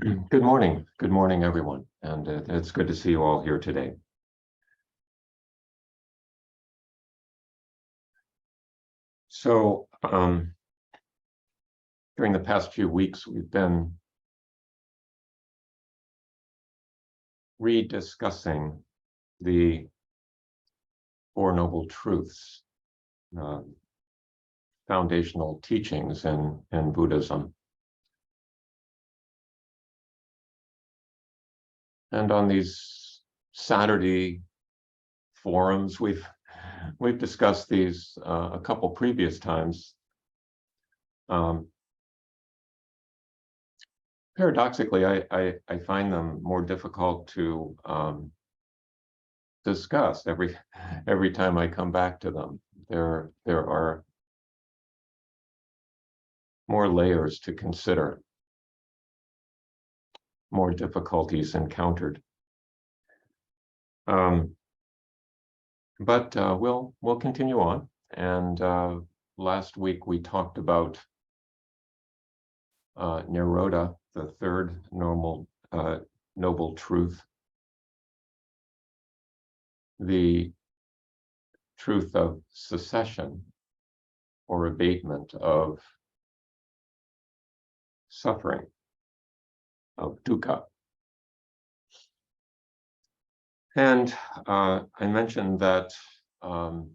Good morning. Good morning, everyone. And it's good to see you all here today. So during the past few weeks, we've been rediscussing the Four Noble Truths, foundational teachings in Buddhism. And on these Saturday forums, we've discussed these a couple previous times. Paradoxically, I find them more difficult to discuss every time I come back to them. There are more layers to consider, more difficulties encountered. But we'll continue on. And last week we talked about Nirodha, the third noble truth, the truth of cessation or abatement of suffering, of dukkha. And I mentioned that the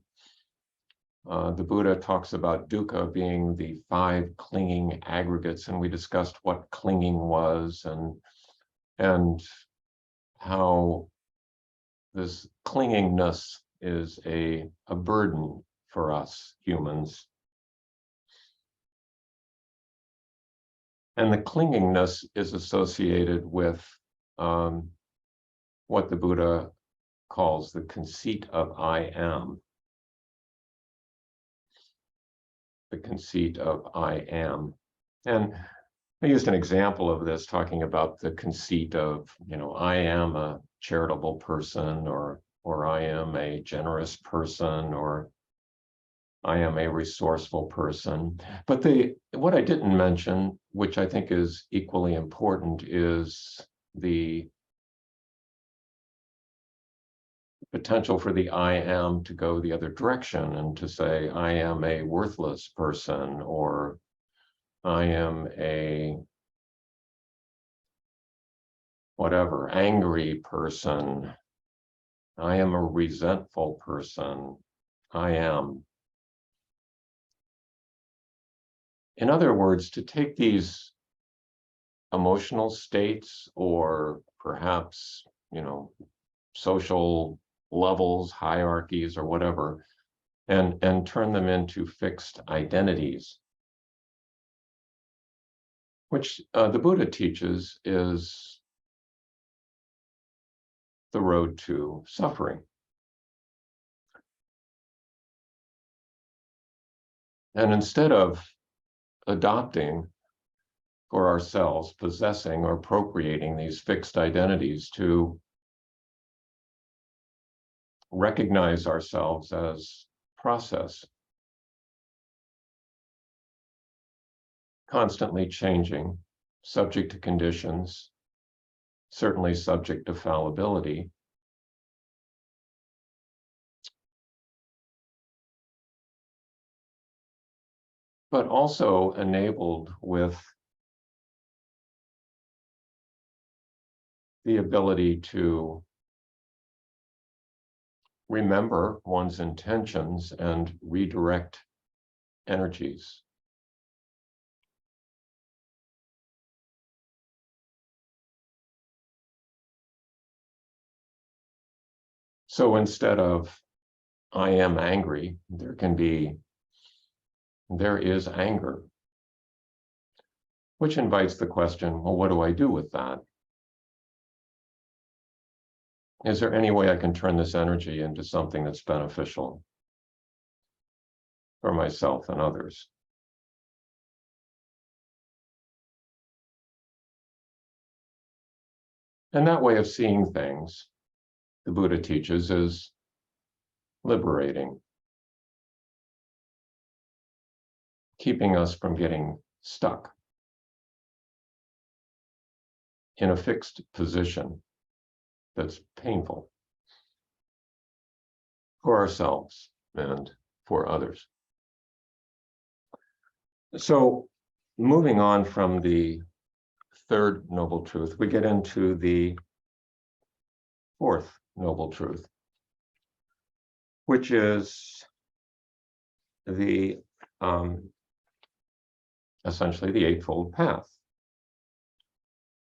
Buddha talks about dukkha being the 5 clinging aggregates, and we discussed what clinging was and how this clingingness is a burden for us humans. And the clingingness is associated with what the Buddha calls the conceit of I am. The conceit of I am. And I used an example of this talking about the conceit of, I am a charitable person, or I am a generous person, or I am a resourceful person. But what I didn't mention, which I think is equally important, is the potential for the I am to go the other direction and to say, I am a worthless person, or I am a whatever, angry person, I am a resentful person, I am. In other words, to take these emotional states, or perhaps, social levels, hierarchies, or whatever, and turn them into fixed identities, which the Buddha teaches is the road to suffering. And instead of adopting for ourselves, possessing or appropriating these fixed identities, to recognize ourselves as process, constantly changing, subject to conditions, certainly subject to fallibility, but also enabled with the ability to remember one's intentions and redirect energies. So instead of I am angry, there is anger, which invites the question, well, what do I do with that? Is there any way I can turn this energy into something that's beneficial for myself and others? And that way of seeing things, the Buddha teaches, is liberating, keeping us from getting stuck. in a fixed position that's painful for ourselves and for others. So moving on from the third noble truth, we get into the fourth noble truth, which is the essentially the Eightfold Path.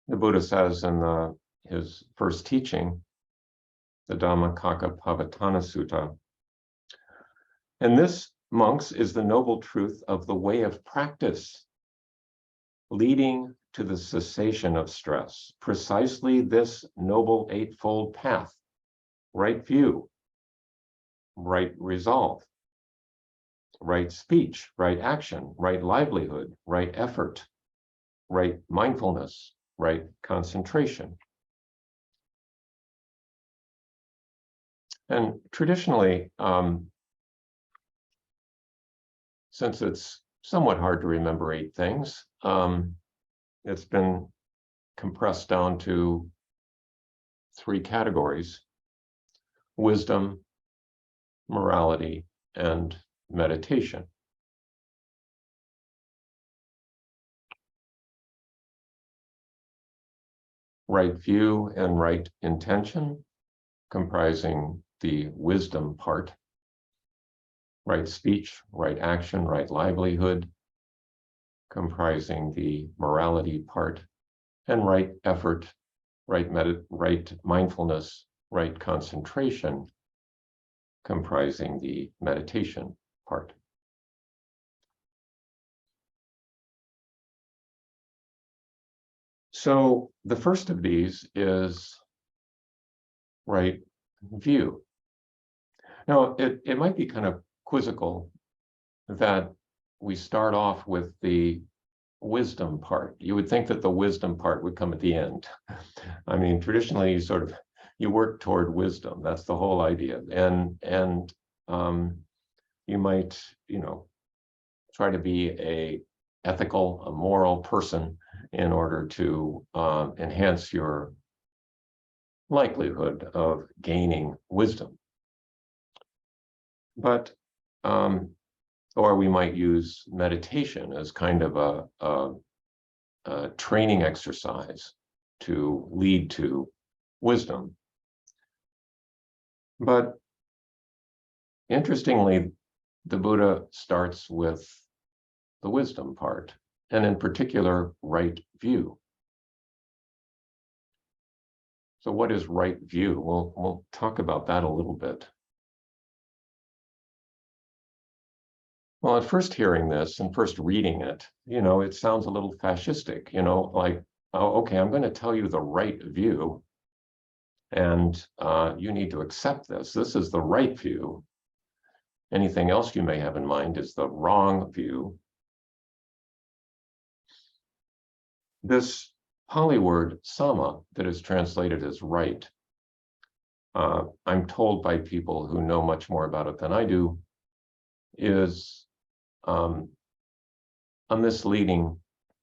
The Buddha says in his first teaching, the Dhammacakkappavattana Sutta, and this, monks, is the noble truth of the way of practice, leading to the cessation of stress. Precisely this noble eightfold path, right view, right resolve, right speech, right action, right livelihood, right effort, right mindfulness, right concentration. And traditionally, since it's somewhat hard to remember 8 things, it's been compressed down to 3 categories: wisdom, morality, and meditation. Right view and right intention, comprising the wisdom part. Right speech, right action, right livelihood, comprising the morality part. And right effort, right mindfulness, right concentration, comprising the meditation part. So the first of these is right view. Now, it might be kind of quizzical that we start off with the wisdom part. You would think that the wisdom part would come at the end. I mean, traditionally, you work toward wisdom. That's the whole idea. And you might, try to be a ethical, a moral person in order to enhance your likelihood of gaining wisdom. But, or we might use meditation as kind of a training exercise to lead to wisdom. But interestingly, the Buddha starts with the wisdom part, and in particular, right view. So what is right view? We'll talk about that a little bit. Well, at first hearing this and first reading it, it sounds a little fascistic, like, oh, okay, I'm going to tell you the right view, and you need to accept this. This is the right view. Anything else you may have in mind is the wrong view. This Pali word sama that is translated as right, I'm told by people who know much more about it than I do, is a misleading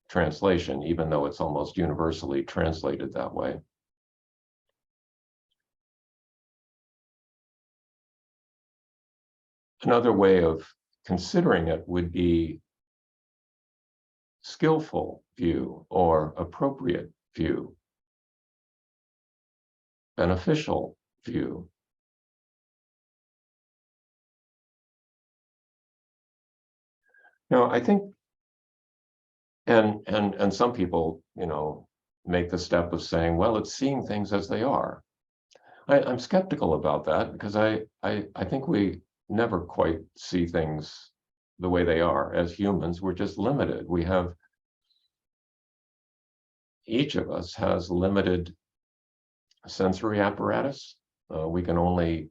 translation, even though it's almost universally translated that way. Another way of considering it would be skillful view or appropriate view, beneficial view. Now, I think, and some people, make the step of saying, well, it's seeing things as they are. I'm skeptical about that because I think we never quite see things the way they are. As humans, we're just limited. Each of us has limited sensory apparatus. We can only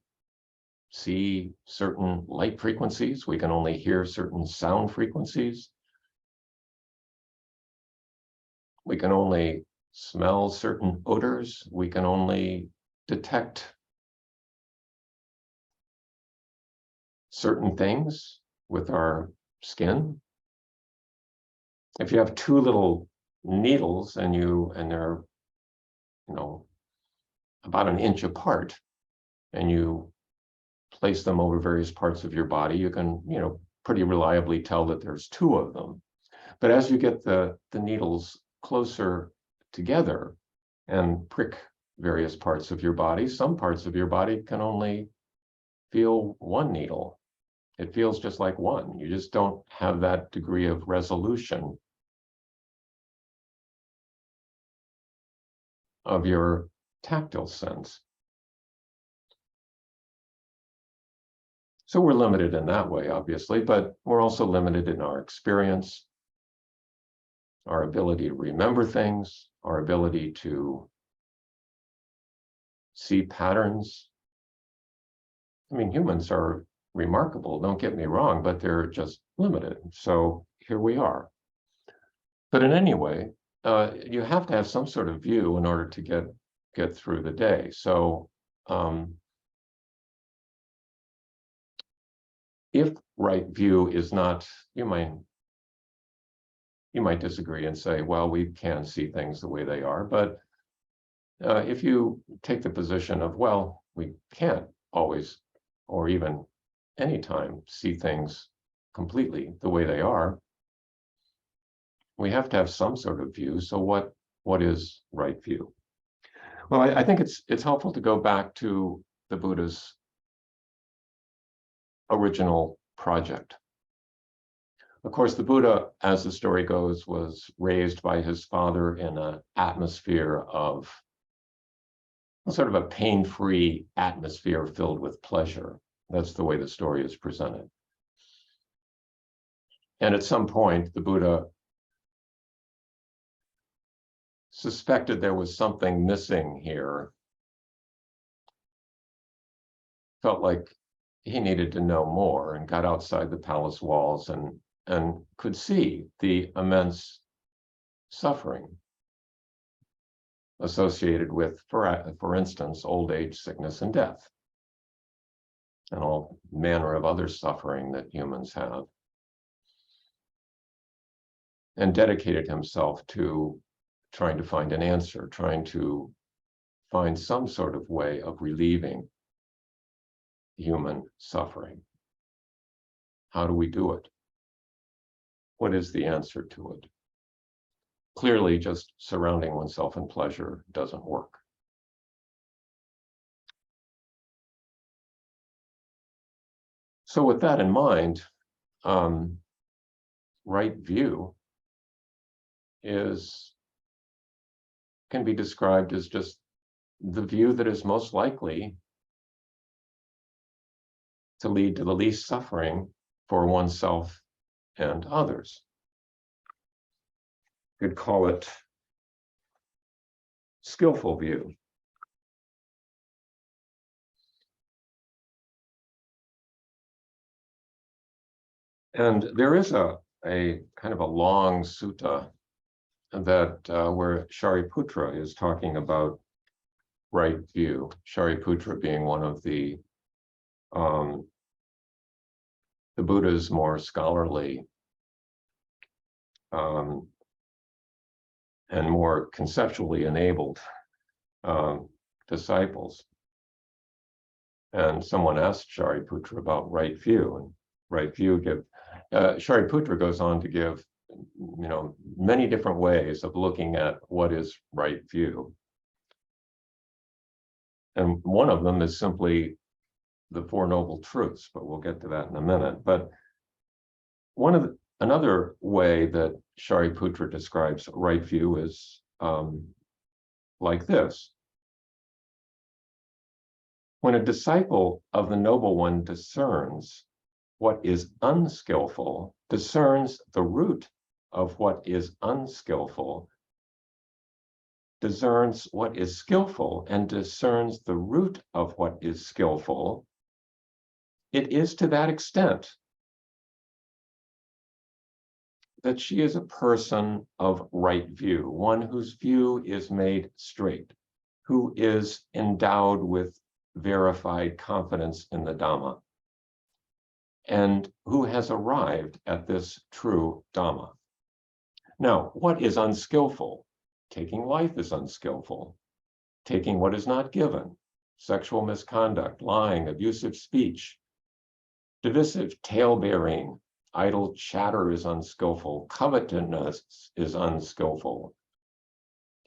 see certain light frequencies. We can only hear certain sound frequencies. We can only smell certain odors. We can only detect certain things with our skin. If you have 2 little needles and they're about an inch apart, and you place them over various parts of your body, you can, pretty reliably tell that there's two of them. But as you get the needles closer together and prick various parts of your body, some parts of your body can only feel one needle. It feels just like one. You just don't have that degree of resolution of your tactile sense. So we're limited in that way, obviously, but we're also limited in our experience, our ability to remember things, our ability to see patterns. I mean, humans are remarkable, don't get me wrong, but they're just limited. So here we are. But in any way, you have to have some sort of view in order to get through the day. So if right view is not, you might disagree and say, well, we can see things the way they are. But if you take the position of, well, we can't always, or even anytime, see things completely the way they are, we have to have some sort of view. So what is right view? Well, I think it's helpful to go back to the Buddha's original project. Of course, the Buddha, as the story goes, was raised by his father in an atmosphere of sort of a pain-free atmosphere filled with pleasure. That's the way the story is presented. And at some point, the Buddha suspected there was something missing here, felt like he needed to know more, and got outside the palace walls and could see the immense suffering associated with, for instance, old age, sickness, and death, and all manner of other suffering that humans have, and dedicated himself to trying to find an answer, trying to find some sort of way of relieving human suffering. How do we do it? What is the answer to it? Clearly, just surrounding oneself in pleasure doesn't work. So with that in mind, right view can be described as just the view that is most likely to lead to the least suffering for oneself and others. You could call it skillful view. And there is a kind of a long sutta that where Shariputra is talking about right view. Shariputra being one of the Buddha's more scholarly and more conceptually enabled disciples. And someone asked Shariputra about right view, and right view Shariputra goes on to give many different ways of looking at what is right view. And one of them is simply the Four Noble Truths, but we'll get to that in a minute. But another way that Shariputra describes right view is like this. When a disciple of the Noble One discerns what is unskillful, discerns the root of what is unskillful, discerns what is skillful, and discerns the root of what is skillful, it is to that extent that she is a person of right view, one whose view is made straight, who is endowed with verified confidence in the Dhamma, and who has arrived at this true Dhamma. Now, what is unskillful? Taking life is unskillful. taking what is not given, sexual misconduct, lying, abusive speech, divisive tale-bearing, idle chatter is unskillful, covetousness is unskillful,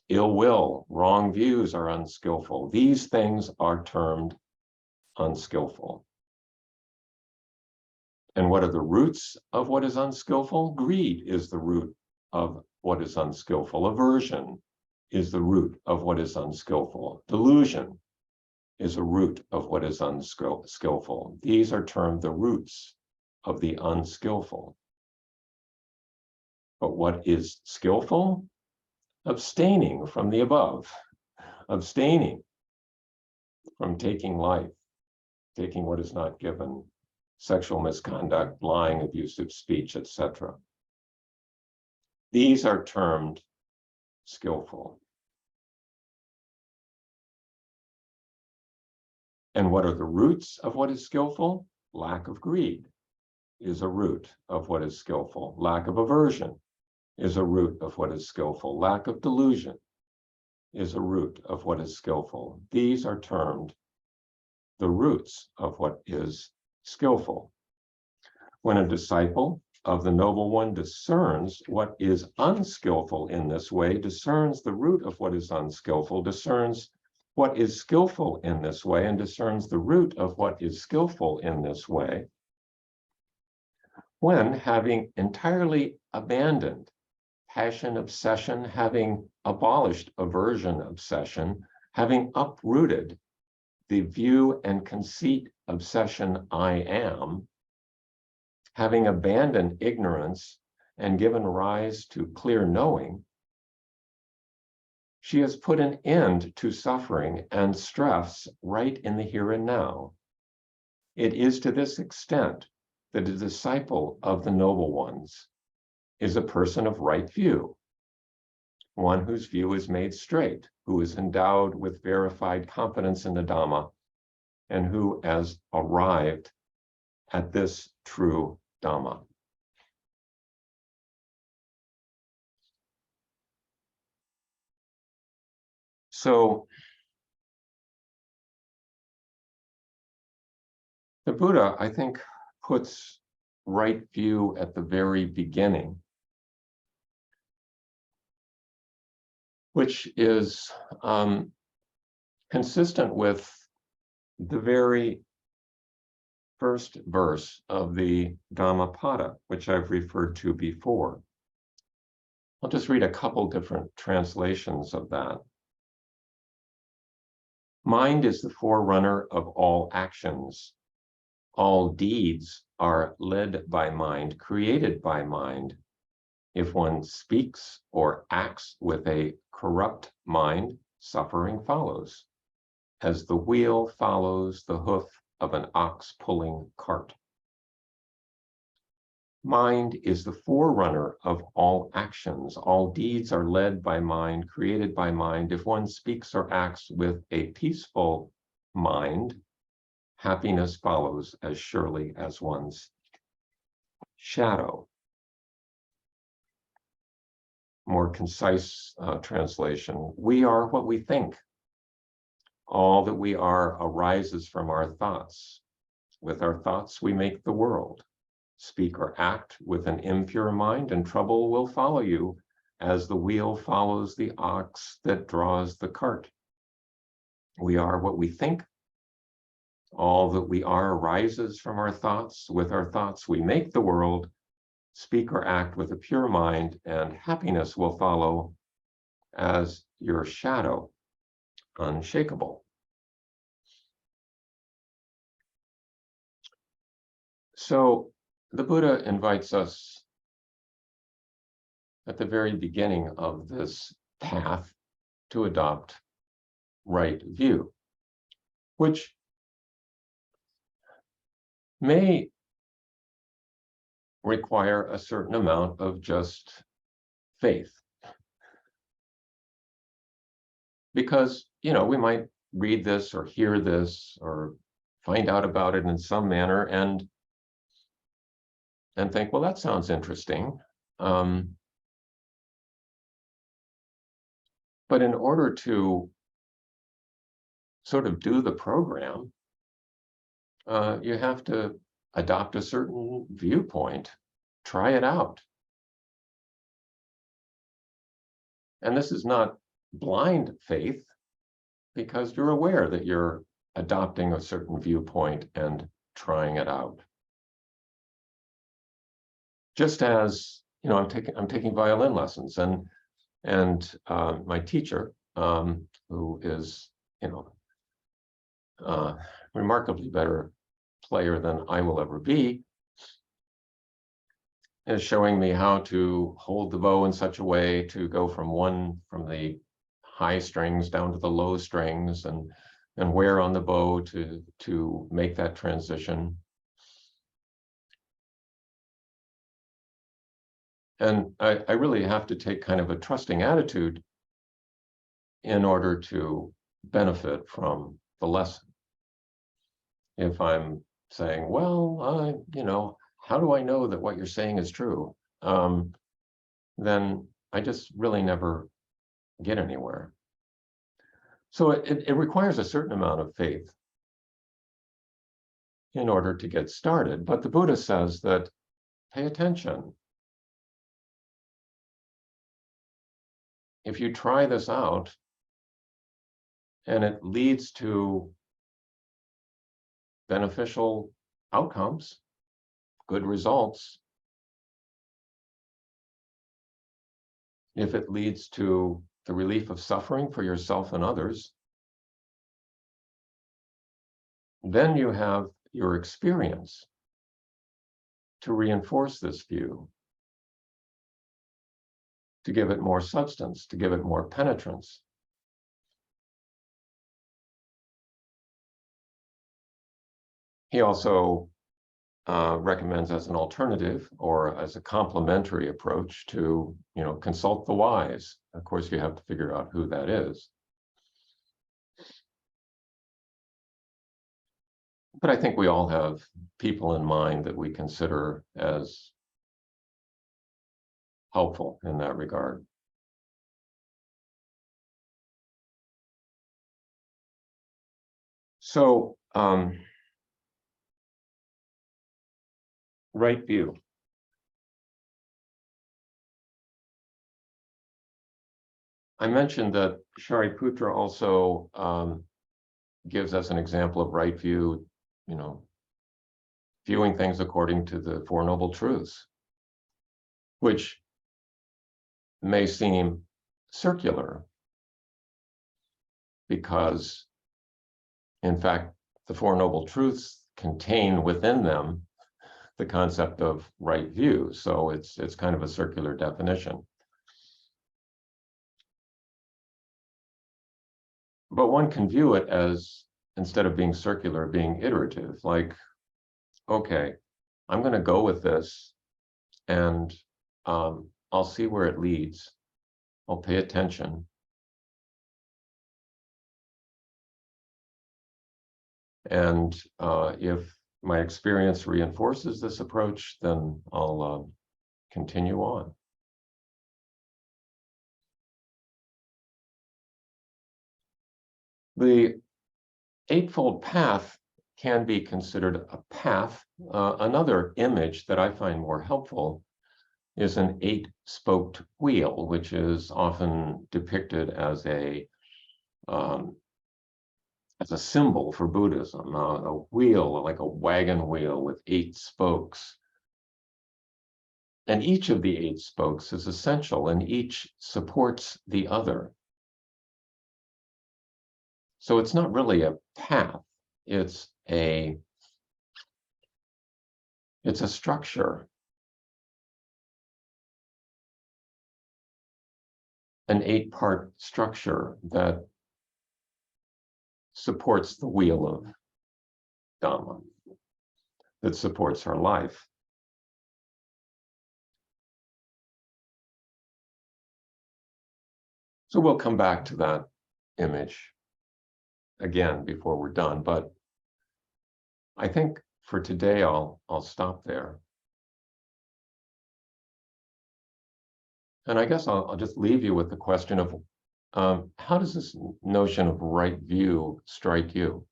ill will, wrong views are unskillful. These things are termed unskillful. And what are the roots of what is unskillful? Greed is the root of what is unskillful. Aversion is the root of what is unskillful. Delusion is a root of what is unskillful. These are termed the roots of the unskillful. But what is skillful? Abstaining from the above, abstaining from taking life, taking what is not given, sexual misconduct, lying, abusive speech, etc. These are termed skillful. And what are the roots of what is skillful? Lack of greed is a root of what is skillful. Lack of aversion is a root of what is skillful. Lack of delusion is a root of what is skillful. These are termed the roots of what is skillful. When a disciple of the Noble One discerns what is unskillful in this way, discerns the root of what is unskillful, discerns what is skillful in this way, and discerns the root of what is skillful in this way, when, having entirely abandoned passion, obsession, having abolished aversion, obsession, having uprooted the view and conceit, obsession, I am, having abandoned ignorance and given rise to clear knowing, she has put an end to suffering and stress right in the here and now. It is to this extent that a disciple of the Noble Ones is a person of right view, one whose view is made straight, who is endowed with verified confidence in the Dhamma, and who has arrived at this true Dhamma. So the Buddha, I think, puts right view at the very beginning, which is consistent with the very first verse of the Dhammapada, which I've referred to before. I'll just read a couple different translations of that. Mind is the forerunner of all actions. All deeds are led by mind, created by mind. If one speaks or acts with a corrupt mind, suffering follows, as the wheel follows the hoof of an ox pulling cart. Mind is the forerunner of all actions. All deeds are led by mind, created by mind. If one speaks or acts with a peaceful mind, happiness follows as surely as one's shadow. More concise translation, we are what we think. All that we are arises from our thoughts. With our thoughts, we make the world. Speak or act with an impure mind, and trouble will follow you, as the wheel follows the ox that draws the cart. We are what we think. All that we are arises from our thoughts. With our thoughts, we make the world. Speak or act with a pure mind, and happiness will follow as your shadow, unshakable. So the Buddha invites us at the very beginning of this path to adopt right view, which may require a certain amount of just faith. Because, we might read this or hear this or find out about it in some manner and think, well, that sounds interesting. But in order to sort of do the program, you have to adopt a certain viewpoint, try it out. And this is not blind faith, because you're aware that you're adopting a certain viewpoint and trying it out. Just as, I'm taking violin lessons, and my teacher, who is, remarkably better player than I will ever be, is showing me how to hold the bow in such a way to go from the high strings down to the low strings, and where on the bow to make that transition. And I really have to take kind of a trusting attitude in order to benefit from the lesson. If I'm saying, well, how do I know that what you're saying is true? Then I just really never get anywhere. So it requires a certain amount of faith in order to get started. But the Buddha says that, pay attention. If you try this out and it leads to beneficial outcomes, good results, if it leads to the relief of suffering for yourself and others, then you have your experience to reinforce this view, to give it more substance, to give it more penetrance. He also recommends as an alternative or as a complementary approach to, consult the wise. Of course, you have to figure out who that is. But I think we all have people in mind that we consider as helpful in that regard. So, right view. I mentioned that Shariputra also gives us an example of right view, viewing things according to the Four Noble Truths, which may seem circular because, in fact, the Four Noble Truths contain within them the concept of right view. So it's kind of a circular definition. But one can view it as, instead of being circular, being iterative, like, okay, I'm going to go with this, and I'll see where it leads. I'll pay attention. And if my experience reinforces this approach, then I'll continue on. The Eightfold Path can be considered a path. Another image that I find more helpful is an 8-spoked wheel, which is often depicted as a symbol for Buddhism, a wheel, like a wagon wheel with 8 spokes. And each of the 8 spokes is essential, and each supports the other. So it's not really a path, it's a structure, an 8-part structure that supports the wheel of Dhamma, that supports our life. So we'll come back to that image again before we're done, but I think for today I'll stop there. And I guess I'll just leave you with the question How does this notion of right view strike you?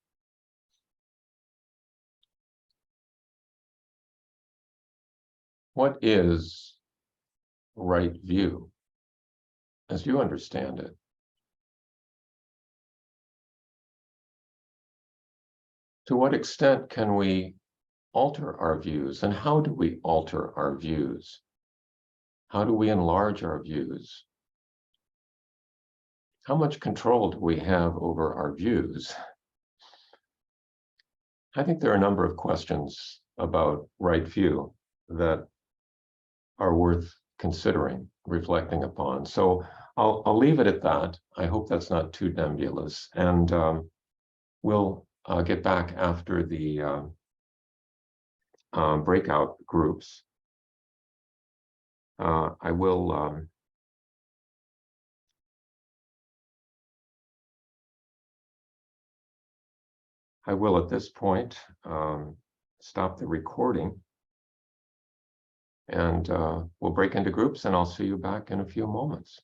What is right view, as you understand it? To what extent can we alter our views, and how do we alter our views? How do we enlarge our views? How much control do we have over our views? I think there are a number of questions about right view that are worth considering, reflecting upon. So I'll leave it at that. I hope that's not too nebulous, and we'll get back after the breakout groups. I will at this point stop the recording, and we'll break into groups, and I'll see you back in a few moments.